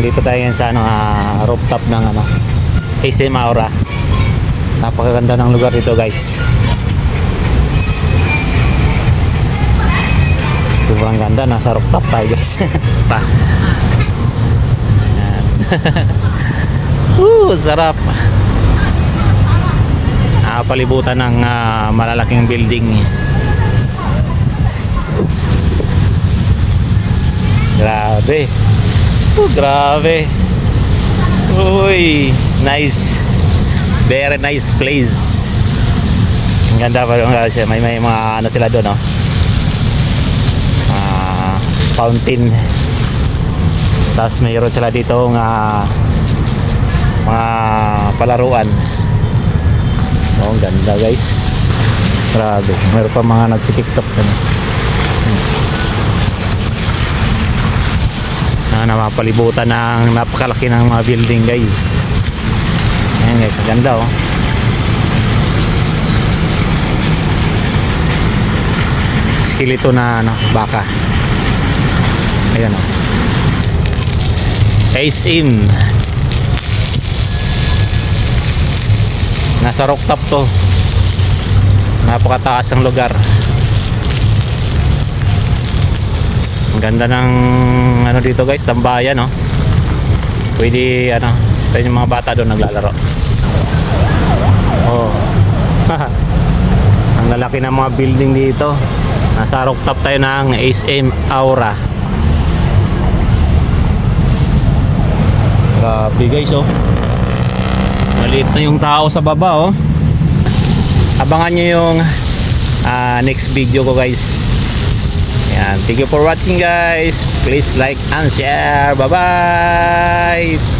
Nandito tayo ngayon sa rooftop ng SM Aura. Napakaganda ng lugar dito, guys. Sobrang ganda, nasa rooftop tayo, guys. Pa. Sarap. Palibutan ng malalaking building. Grabe. Grabe. Uy, nice. Very nice place. Ang ganda pa yung may mga sila doon, no? Fountain. Tapos mayroon sila dito mga palaruan. Oh, ang ganda, guys. Grabe. Mayroon pa mga nagti-TikTok ano. Na mapalibutan ng napakalaki ng mga building, guys. Ayan, guys, ang ganda, oh. Skeleton na baka. Ayan, oh. SM. Nasa rooftop to. Napakataas ang lugar. Ang ganda ng dito, guys, tambayan, no. Pwede pwede yung mga bata doon naglalaro. Oh. Ang lalaki ng mga building dito. Nasa rooftop tayo ng SM Aura. Grabe, guys, oh. Maliit na yung tao sa baba, oh. Abangan nyo yung next video ko, guys. Yan. Thank you for watching, guys. Please like and share. Bye bye.